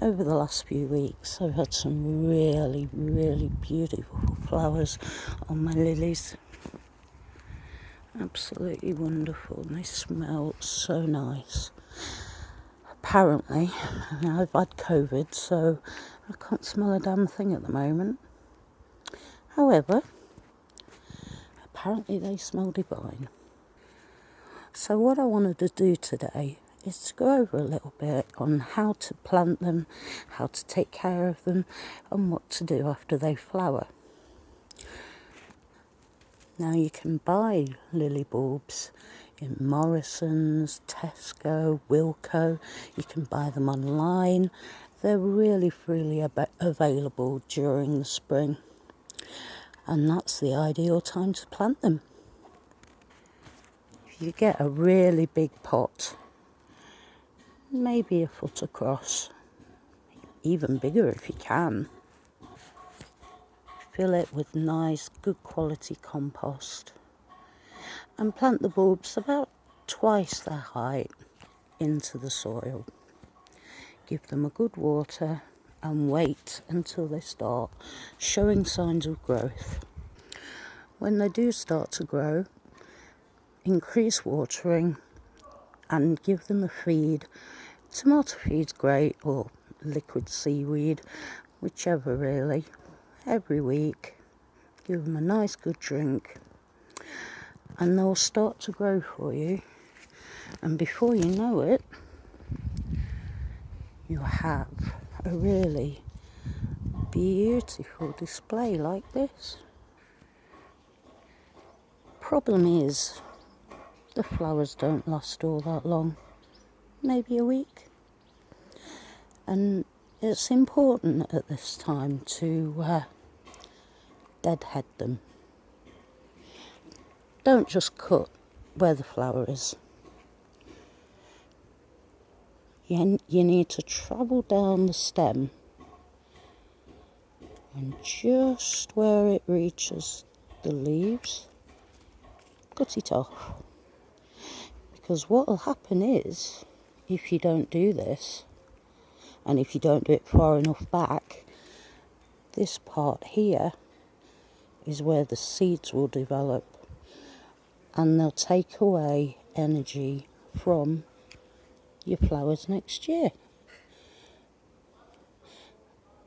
Over the last few weeks I've had some really, really beautiful flowers on my lilies. Absolutely wonderful, and they smell so nice. Apparently, I've had COVID, so I can't smell a damn thing at the moment. However, apparently they smell divine. So what I wanted to do today is to go over a little bit on how to plant them, how to take care of them, and what to do after they flower. Now you can buy lily bulbs in Morrison's, Tesco, Wilko. You can buy them online. They're really freely available during the spring. And that's the ideal time to plant them. If you get a really big pot, maybe a foot across, even bigger if you can, fill it with nice, good quality compost and plant the bulbs about twice their height into the soil. Give them a good water and wait until they start showing signs of growth. When they do start to grow, increase watering and give them a feed. Tomato feed's great, or liquid seaweed, whichever really. Every week, give them a nice good drink and they'll start to grow for you. And before you know it, you'll have a really beautiful display like this. Problem is, the flowers don't last all that long, maybe a week. And it's important at this time to deadhead them. Don't just cut where the flower is. You need to travel down the stem and just where it reaches the leaves, cut it off. Because what will happen is, if you don't do this, and if you don't do it far enough back, this part here is where the seeds will develop, and they'll take away energy from your flowers next year.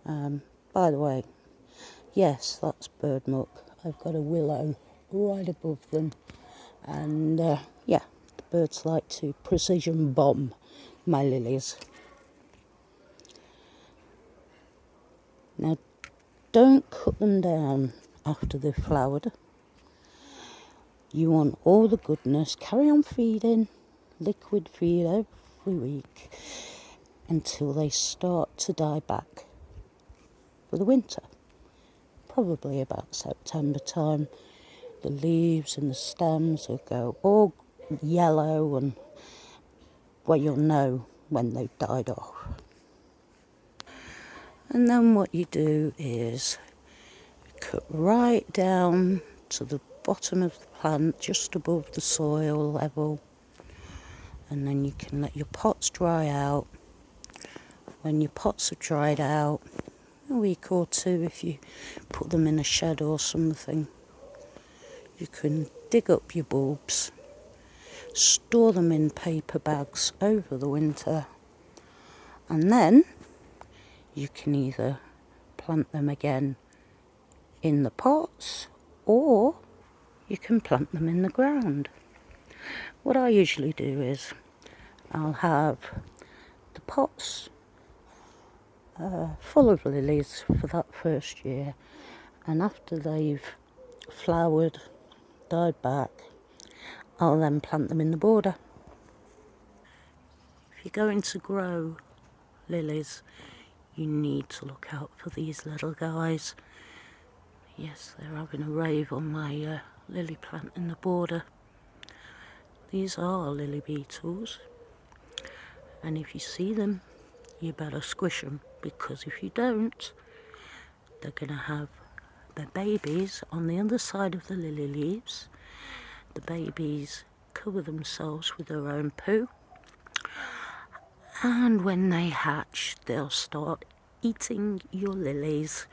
By the way, yes, that's bird muck. I've got a willow right above them, and the birds like to precision bomb my lilies. Now, don't cut them down after they've flowered. You want all the goodness. Carry on feeding, liquid feed every week until they start to die back for the winter. Probably about September time. The leaves and the stems will go all yellow, and well, you'll know when they've died off. And then what you do is cut right down to the bottom of the plant, just above the soil level, and then you can let your pots dry out. When your pots are dried out, a week or two, if you put them in a shed or something, you can dig up your bulbs, store them in paper bags over the winter, and then you can either plant them again in the pots, or you can plant them in the ground. What I usually do is I'll have the pots full of lilies for that first year, and after they've flowered, died back, I'll then plant them in the border. If you're going to grow lilies, you need to look out for these little guys. Yes, they're having a rave on my lily plant in the border. These are lily beetles, and if you see them, you better squish them, because if you don't, they're going to have their babies on the other side of the lily leaves. The babies cover themselves with their own poo, And when they hatch, they'll start eating your lilies,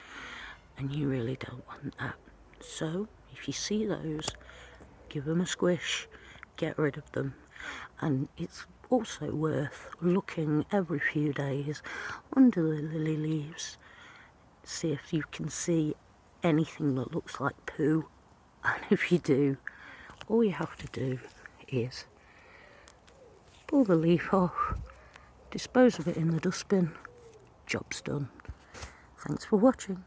and you really don't want that. So if you see those, give them a squish, get rid of them. And it's also worth looking every few days under the lily leaves, see if you can see anything that looks like poo. And if you do, all you have to do is pull the leaf off, dispose of it in the dustbin, job's done. Thanks for watching.